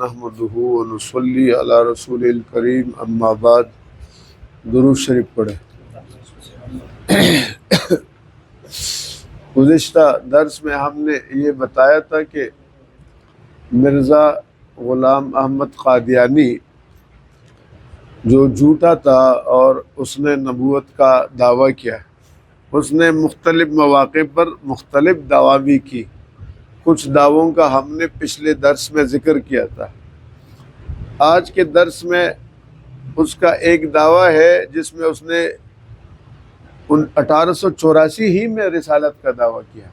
نحمدہ ونصلی علی رسول الکریم اما بعد درود شریف پڑھیں۔ گزشتہ درس میں ہم نے یہ بتایا تھا کہ مرزا غلام احمد قادیانی جو جھوٹا تھا اور اس نے نبوت کا دعویٰ کیا، اس نے مختلف مواقع پر مختلف دعویٰ بھی کی۔ کچھ دعووں کا ہم نے پچھلے درس میں ذکر کیا تھا۔ آج کے درس میں اس کا ایک دعویٰ ہے جس میں اس نے 1884 ہی میں رسالت کا دعویٰ کیا۔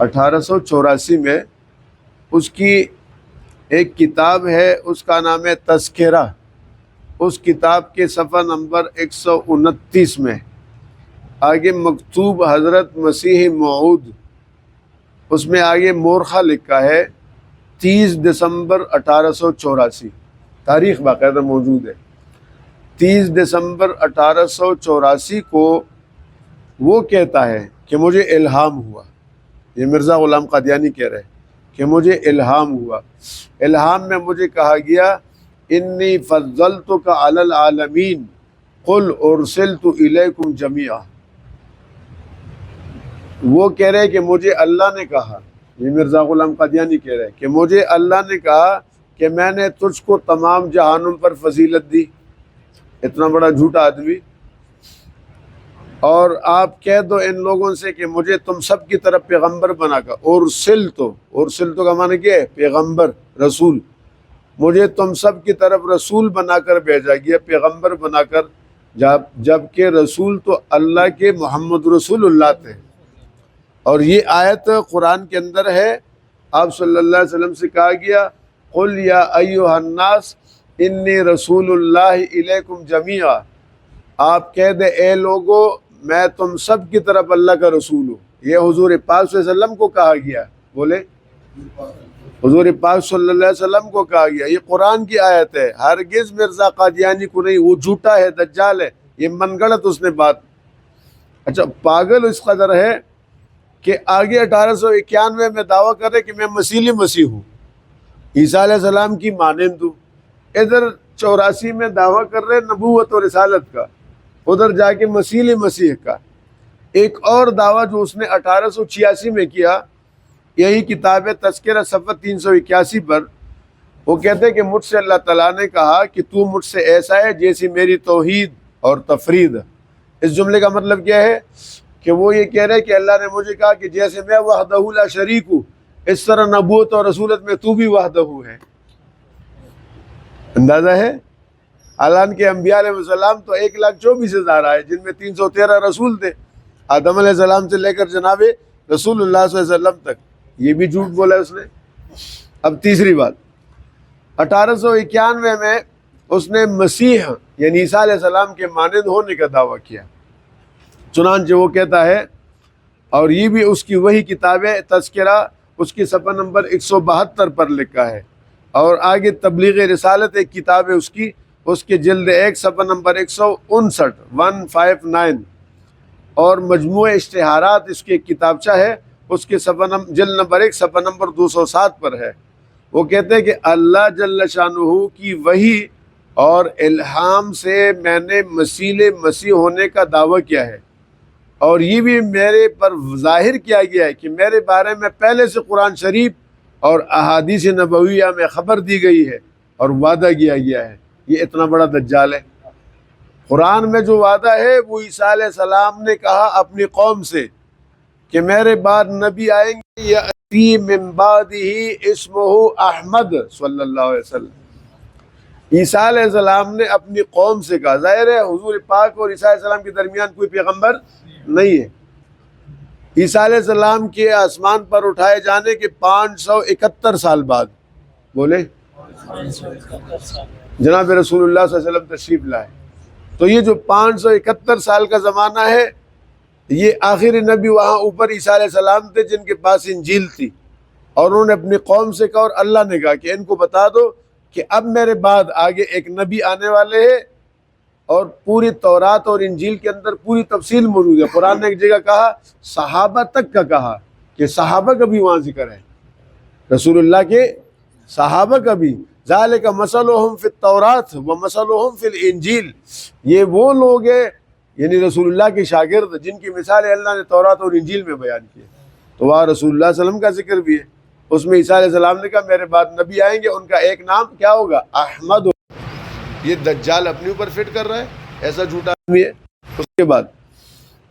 1884 میں اس کی ایک کتاب ہے، اس کا نام ہے تذکرہ۔ اس کتاب کے صفحہ نمبر 129 میں آگے مکتوب حضرت مسیح موعود، اس میں آگے مورخہ لکھا ہے 30 دسمبر 1884، تاریخ باقاعدہ موجود ہے۔ 30 دسمبر 1884 کو وہ کہتا ہے کہ مجھے الہام ہوا، یہ مرزا غلام قادیانی کہہ رہے ہیں کہ مجھے الہام ہوا۔ الہام میں مجھے کہا گیا انی فضلتک علی العالمین قل ارسلت الیکم جمیعا۔ وہ کہہ رہے کہ مجھے اللہ نے کہا، یہ مرزا غلام قادیانی کہہ رہے کہ مجھے اللہ نے کہا کہ میں نے تجھ کو تمام جہانوں پر فضیلت دی۔ اتنا بڑا جھوٹا آدمی، اور آپ کہہ دو ان لوگوں سے کہ مجھے تم سب کی طرف پیغمبر بنا کر، ارسلتو کا معنی کیا ہے؟ پیغمبر، رسول۔ مجھے تم سب کی طرف رسول بنا کر بھیجا گیا، پیغمبر بنا کر، جبکہ رسول تو اللہ کے محمد رسول اللہ تھے۔ اور یہ آیت قرآن کے اندر ہے، آپ صلی اللہ علیہ وسلم سے کہا گیا قل یا ایھا الناس انی رسول اللہ الیکم جمیعا۔ آپ کہہ دیں اے لوگو میں تم سب کی طرف اللہ کا رسول ہوں۔ یہ حضور پاک صلی اللہ علیہ وسلم کو کہا گیا، بولے حضور پاک صلی اللہ علیہ وسلم کو کہا گیا۔ یہ قرآن کی آیت ہے، ہرگز مرزا قادیانی کو نہیں، وہ جھوٹا ہے، دجال ہے، یہ من گڑت اس نے بات۔ اچھا، پاگل اس قدر ہے کہ آگے 1891 میں دعویٰ کر رہے کہ میں مسیح ہوں، عیسیٰ علیہ السلام کی مانند ہوں۔ ادھر 84 میں دعویٰ کر رہے نبوت اور رسالت کا، ادھر جا کے مسیح کا۔ ایک اور دعویٰ جو اس نے 1886 میں کیا، یہی کتاب تذکرہ صفحہ 381 پر، وہ کہتے ہیں کہ مجھ سے اللہ تعالیٰ نے کہا کہ تو مجھ سے ایسا ہے جیسی میری توحید اور تفرید۔ اس جملے کا مطلب کیا ہے کہ وہ یہ کہہ رہے کہ اللہ نے مجھے کہا کہ جیسے میں وحدہ لا شریک ہوں، اس طرح نبوت اور رسولت میں تو بھی وحدہ ہے۔ اندازہ ہے؟ حالانکہ انبیاء علیہ السلام تو 1,24,000 آئے، جن میں 313 رسول تھے، آدم علیہ السلام سے لے کر جناب رسول اللہ صلی اللہ علیہ وسلم تک۔ یہ بھی جھوٹ بولا اس نے۔ اب تیسری بات، 1891 میں اس نے مسیح یعنی عیسیٰ علیہ السلام کے مانند ہونے کا دعویٰ کیا۔ چنانچہ وہ کہتا ہے، اور یہ بھی اس کی وہی کتاب ہے تذکرہ، اس کی صفحہ نمبر 172 پر لکھا ہے، اور آگے تبلیغ رسالت ایک کتاب ہے اس کے جلد 1 صفحہ نمبر 159 اور مجموعہ اشتہارات اس کی ایک کتابچہ ہے، اس کے جلد نمبر 1 صفحہ نمبر 207 پر ہے۔ وہ کہتے ہیں کہ اللہ جل شانہ کی وحی اور الہام سے میں نے مسیح ہونے کا دعویٰ کیا ہے، اور یہ بھی میرے پر ظاہر کیا گیا ہے کہ میرے بارے میں پہلے سے قرآن شریف اور احادیث نبویہ میں خبر دی گئی ہے اور وعدہ کیا گیا ہے۔ یہ اتنا بڑا دجال ہے۔ قرآن میں جو وعدہ ہے وہ عیسیٰ علیہ السلام نے کہا اپنی قوم سے کہ میرے بعد نبی آئیں گے، یأتی من بعدہ اسمہ احمد صلی اللہ علیہ وسلم۔ عیسیٰ علیہ السلام نے اپنی قوم سے کہا، ظاہر ہے حضور پاک اور عیسیٰ علیہ السلام کے درمیان کوئی پیغمبر نہیں ہے۔ عیسیٰ علیہ السلام کے آسمان پر اٹھائے جانے کے 571 سال بعد، بولے جناب رسول اللہ صلی اللہ علیہ وسلم تشریف لائے۔ تو یہ جو 571 سال کا زمانہ ہے، یہ آخری نبی وہاں اوپر عیسیٰ علیہ السلام تھے جن کے پاس انجیل تھی، اور انہوں نے اپنی قوم سے کہا اور اللہ نے کہا کہ ان کو بتا دو کہ اب میرے بعد آگے ایک نبی آنے والے ہیں، اور پوری تورات اور انجیل کے اندر پوری تفصیل موجود ہے۔ قرآن نے ایک جگہ کہا، صحابہ تک کا کہا کہ صحابہ کا بھی وہاں ذکر ہے، رسول اللہ کے صحابہ کا بھی ذالک مثلہم فی التورات و مثلہم فی الانجیل، یہ وہ لوگ ہیں یعنی رسول اللہ کے شاگرد جن کی مثالیں اللہ نے تورات اور انجیل میں بیان کی ہے۔ تو وہاں رسول اللہ صلی اللہ علیہ وسلم کا ذکر بھی ہے، اس میں عیسیٰ علیہ السلام نے کہا میرے بعد نبی آئیں گے، ان کا ایک نام کیا ہوگا؟ احمد۔ یہ دجال اپنے اوپر فٹ کر رہا ہے، ایسا جھوٹا آدمی ہے۔ اس کے بعد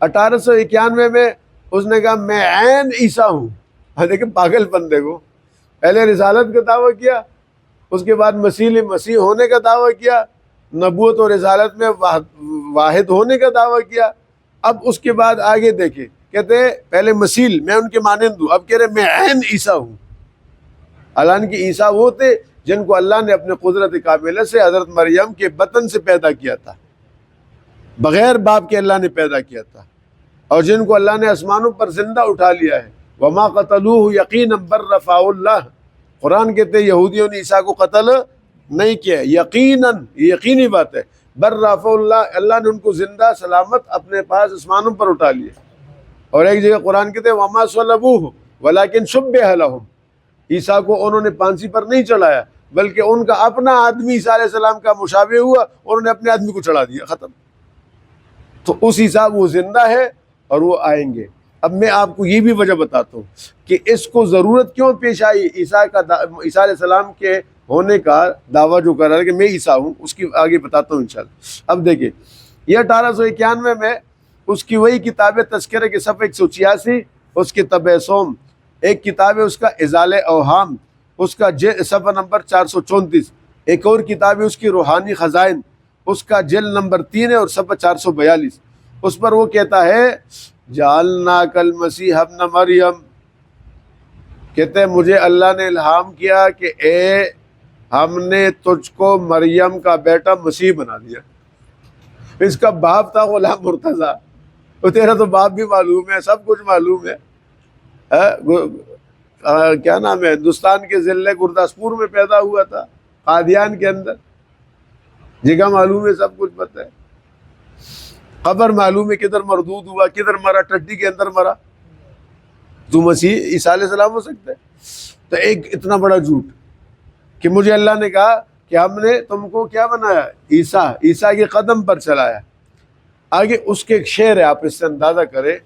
1891 میں اس نے کہا میں عین عیسیٰ ہوں۔ دیکھیں پاگل بندے کو، پہلے رسالت کا دعویٰ کیا، اس کے بعد مسیح ہونے کا دعویٰ کیا، نبوت اور رسالت میں واحد ہونے کا دعویٰ کیا۔ اب اس کے بعد آگے دیکھیں، کہتے ہیں پہلے مسیح میں ان کے مانند ہوں، اب کہہ رہے میں عین عیسیٰ ہوں۔ حالانکہ عیسیٰ وہ تھے جن کو اللہ نے اپنے قدرت کاملہ سے حضرت مریم کے بطن سے پیدا کیا تھا، بغیر باپ کے اللہ نے پیدا کیا تھا، اور جن کو اللہ نے آسمانوں پر زندہ اٹھا لیا ہے۔ وما قتلوہ یقینا بل رفعہ اللہ، قرآن کہتے ہیں یہودیوں نے عیسیٰ کو قتل نہیں کیا، یقیناً یقینی بات ہے، بل رفعہ اللہ، اللہ نے ان کو زندہ سلامت اپنے پاس آسمانوں پر اٹھا لیا۔ اور ایک جگہ قرآن کہتے ہیں وما صلبوہ ولکن شبہ لہم، عیسیٰ کو انہوں نے پھانسی پر نہیں چڑھایا بلکہ ان کا اپنا آدمی عیسیٰ علیہ السلام کا مشابہ ہوا، انہوں نے اپنے آدمی کو چڑھا دیا، ختم۔ تو اس عیسیٰ وہ زندہ ہے اور وہ آئیں گے۔ اب میں آپ کو یہ بھی وجہ بتاتا ہوں کہ اس کو ضرورت کیوں پیش آئی عیسیٰ علیہ السلام کے ہونے کا دعویٰ جو کر رہا ہے کہ میں عیسیٰ ہوں، اس کی آگے بتاتا ہوں انشاءاللہ۔ اب دیکھیں یہ 1891 میں اس کی وہی کتاب تذکرہ کے صفحہ 186، اس کی طبع سوم، ایک کتاب ہے اس کا ازالہ اوہام، اس کا صفحہ نمبر 434، ایک اور کتاب ہے اس کی روحانی خزائن، اس کا جلد نمبر 3 ہے اور صفحہ 442۔ اس پر وہ کہتا ہے جعلناک المسیح ابن مریم، کہتے ہیں مجھے اللہ نے الہام کیا کہ اے ہم نے تجھ کو مریم کا بیٹا مسیح بنا دیا۔ اس کا باپ تھا غلام مرتضیٰ، تو تیرا تو باپ بھی معلوم ہے، سب کچھ معلوم ہے، کیا نام ہے، ہندوستان کے ضلع گرداسپور میں پیدا ہوا تھا، قادیان کے اندر، جگہ معلوم ہے، سب کچھ پتہ ہے، قبر معلوم ہے کدھر مردود ہوا، کدھر مرا، ٹڈی کے اندر مرا، تو مسیح عیسیٰ علیہ السلام ہو سکتا ہے؟ تو ایک اتنا بڑا جھوٹ کہ مجھے اللہ نے کہا کہ ہم نے تم کو کیا بنایا، عیسیٰ کے قدم پر چلایا۔ آگے اس کے ایک شعر ہے، آپ اس سے اندازہ کریں،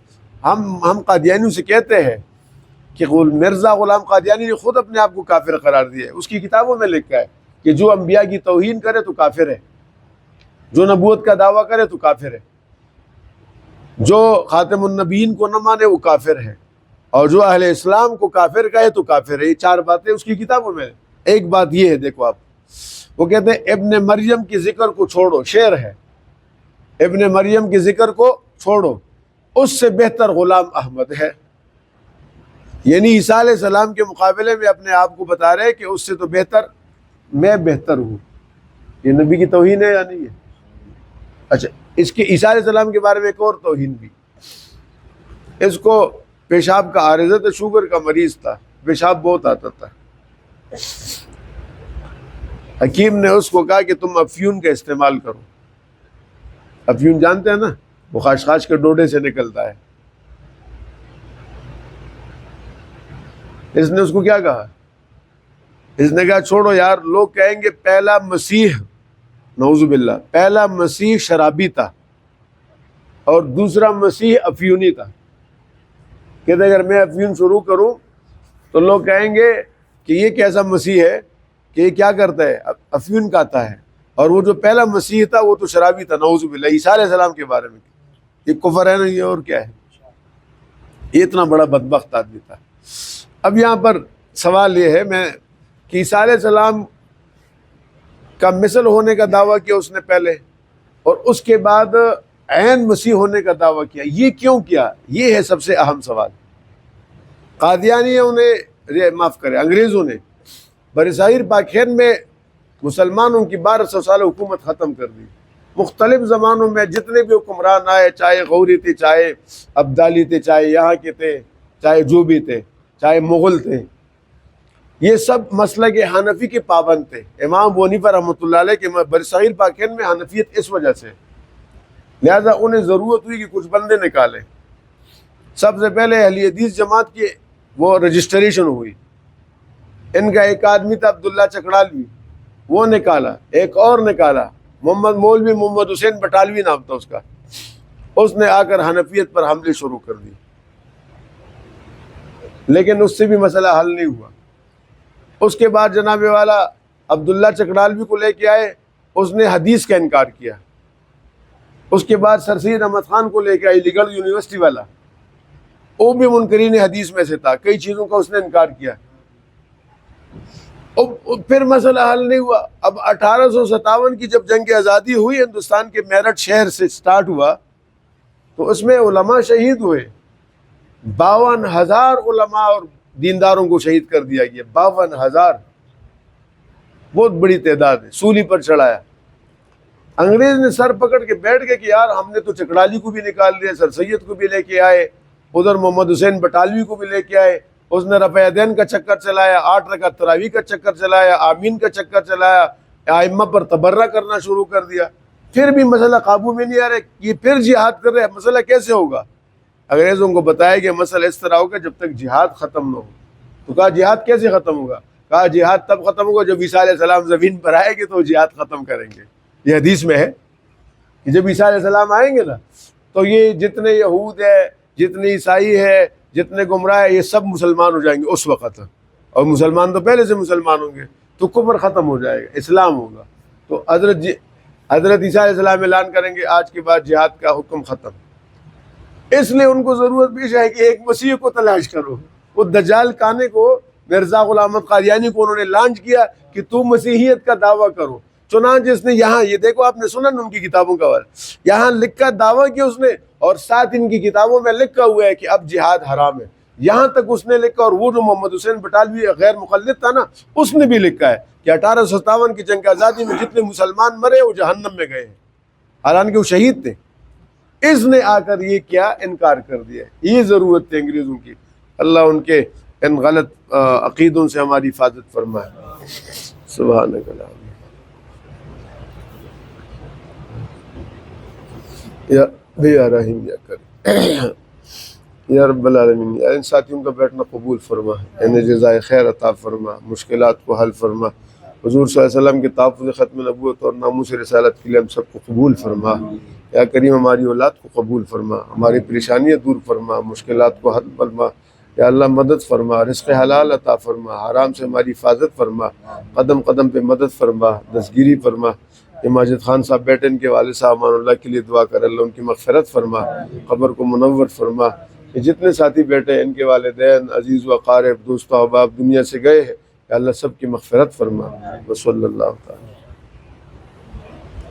ہم قادیانیوں سے کہتے ہیں کہ مرزا غلام قادیانی نے خود اپنے آپ کو کافر قرار دیا ہے، اس کی کتابوں میں لکھا ہے کہ جو انبیاء کی توہین کرے تو کافر ہے، جو نبوت کا دعویٰ کرے تو کافر ہے، جو خاتم النبیین کو نہ مانے وہ کافر ہے، اور جو اہل اسلام کو کافر کہے تو کافر ہے۔ یہ 4 باتیں اس کی کتابوں میں۔ ایک بات یہ ہے، دیکھو آپ، وہ کہتے ہیں ابن مریم کے ذکر کو چھوڑو، شعر ہے، ابن مریم کے ذکر کو چھوڑو، اس سے بہتر غلام احمد ہے۔ یعنی عیسیٰ علیہ السلام کے مقابلے میں اپنے آپ کو بتا رہے کہ اس سے تو بہتر میں بہتر ہوں۔ یہ نبی کی توہین ہے یا نہیں ہے؟ اچھا، اس کے عیسیٰ علیہ السلام کے بارے میں ایک اور توہین بھی، اس کو پیشاب کا عارضہ تھا، شوگر کا مریض تھا، پیشاب بہت آتا تھا۔ حکیم نے اس کو کہا کہ تم افیون کا استعمال کرو۔ افیون جانتے ہیں نا، وہ خاشخاش کے ڈوڈے سے نکلتا ہے۔ اس نے اس کو کیا کہا؟ اس نے کہا چھوڑو یار، لوگ کہیں گے پہلا مسیح، نعوذ باللہ، پہلا مسیح شرابی تھا اور دوسرا مسیح افیونی تھا۔ کہتے اگر میں افیون شروع کروں تو لوگ کہیں گے کہ یہ کیسا مسیح ہے کہ یہ کیا کرتا ہے، افیون کھاتا ہے، اور وہ جو پہلا مسیح تھا وہ تو شرابی تھا، نعوذ باللہ۔ عیسیٰ علیہ السلام کے بارے میں یہ کفر ہے نا، یہ اور کیا ہے؟ یہ اتنا بڑا بدبخت آدمی تھا۔ اب یہاں پر سوال یہ ہے کہ عیسیٰ علیہ السلام کا مثل ہونے کا دعویٰ کیا اس نے پہلے، اور اس کے بعد عین مسیح ہونے کا دعویٰ کیا، یہ کیوں کیا؟ یہ ہے سب سے اہم سوال۔ قادیانیوں نے، معاف کریں، انگریزوں نے برصغیر پاک ہند میں مسلمانوں کی 1200 سال حکومت ختم کر دی۔ مختلف زمانوں میں جتنے بھی حکمران آئے، چاہے غوری تھے، چاہے ابدالی تھے، چاہے یہاں کے تھے، چاہے جو بھی تھے، چاہے مغل تھے، یہ سب مسلک حنفی کے پابند تھے۔ امام ابو حنیفہ رحمۃ اللہ علیہ کے برصغیر پاک ہند میں حنفیت اس وجہ سے، لہذا انہیں ضرورت ہوئی کہ کچھ بندے نکالیں۔ سب سے پہلے اہل حدیث جماعت کی وہ رجسٹریشن ہوئی، ان کا ایک آدمی تھا عبداللہ چکڑالوی، وہ نکالا، ایک اور نکالا محمد مولوی محمد حسین بٹالوی نام تھا اس کا، اس نے آ کر حنفیت پر حملے شروع کر دی، لیکن اس سے بھی مسئلہ حل نہیں ہوا۔ اس کے بعد جناب والا عبداللہ چکڑالوی کو لے کے آئے، اس نے حدیث کا انکار کیا۔ اس کے بعد سر سید احمد خان کو لے کے آئی، علی گڑھ یونیورسٹی والا، وہ بھی منکرین حدیث میں سے تھا، کئی چیزوں کا اس نے انکار کیا۔ پھر مسئلہ حل نہیں ہوا۔ اب 1857 کی جب جنگ آزادی ہوئی، ہندوستان کے میرٹھ شہر سے سٹارٹ ہوا، تو اس میں علماء شہید ہوئے، 52,000 علماء اور دینداروں کو شہید کر دیا گیا، 52,000، بہت بڑی تعداد ہے، سولی پر چڑھایا۔ انگریز نے سر پکڑ کے بیٹھ گئے کہ یار ہم نے تو چکڑالی کو بھی نکال دیا، سر سید کو بھی لے کے آئے، ادھر محمد حسین بٹالوی کو بھی لے کے آئے، اس نے رفع دین کا چکر چلایا، 8 رکعت تراویح کا چکر چلایا، آمین کا چکر چلایا، ائمہ پر تبرہ کرنا شروع کر دیا، پھر بھی مسئلہ قابو میں نہیں آ رہا، یہ پھر جہاد کر رہے، مسئلہ کیسے ہوگا؟ انگریزوں کو بتایا کہ مسئلہ اس طرح ہوگا جب تک جہاد ختم نہ ہو۔ تو کہا جہاد کیسے ختم ہوگا؟ کہا جہاد تب ختم ہوگا جب عیسیٰ علیہ السلام زمین پر آئے گے تو جہاد ختم کریں گے۔ یہ حدیث میں ہے کہ جب عیسیٰ علیہ السلام آئیں گے نا تو یہ جتنے یہود ہے، جتنے عیسائی ہے، جتنے گمراہ ہے، یہ سب مسلمان ہو جائیں گے اس وقت، اور مسلمان تو پہلے سے مسلمان ہوں گے، تو کفر ختم ہو جائے گا، اسلام ہوگا۔ تو حضرت عیسیٰ علیہ السلام اعلان کریں گے آج کے بعد جہاد کا حکم ختم۔ اس لیے ان کو ضرورت پیش ہے کہ ایک مسیح کو تلاش کرو۔ وہ دجال کانے کو، مرزا غلام احمد قادیانی کو انہوں نے لانچ کیا کہ تو مسیحیت کا دعویٰ کرو، چنانچہ اس نے یہاں، یہ دیکھو آپ نے سنا ان کی کتابوں کا حوالہ، یہاں لکھا دعویٰ کیا اس نے، اور ساتھ ان کی کتابوں میں لکھا ہوا ہے کہ اب جہاد حرام ہے، یہاں تک اس نے لکھا۔ اور وہ جو محمد حسین بٹالوی غیر مقلد تھا نا، اس نے بھی لکھا ہے کہ 1857 کی جنگ آزادی میں جتنے مسلمان مرے وہ جہنم میں گئے ہیں، حالانکہ وہ شہید تھے۔ اس نے آ کر یہ کیا، انکار کر دیا۔ یہ ضرورت تھی انگریزوں کی۔ اللہ ان کے ان غلط عقیدوں سے ہماری حفاظت فرمائے۔ سبحانک اللہم یا رحیم یا کریم یا رب العالمین۔ ان ساتھیوں کا بیٹھنا قبول فرما، انہیں جزائے خیر عطا فرما، مشکلات کو حل فرما۔ حضور صلی اللہ علیہ وسلم کے تحفظ ختم نبوت اور ناموس رسالت کے لیے ہم سب کو قبول فرما۔ یا کریم ہماری اولاد کو قبول فرما، ہماری پریشانیاں دور فرما، مشکلات کو حل فرما۔ یا اللہ مدد فرما، رزق حلال عطا فرما، حرام سے ہماری حفاظت فرما، قدم قدم پہ مدد فرما، دستگیری فرما۔ یہ ماجد خان صاحب بیٹے، ان کے والد صاحب امان اللہ کے لیے دعا کر، اللہ ان کی مغفرت فرما، قبر کو منور فرما۔ یہ جتنے ساتھی بیٹھے، ان کے والدین، عزیز و اقارب، دوست و احباب دنیا سے گئے ہیں، یا اللہ سب کی مغفرت فرما۔ وصلی اللہ تعالی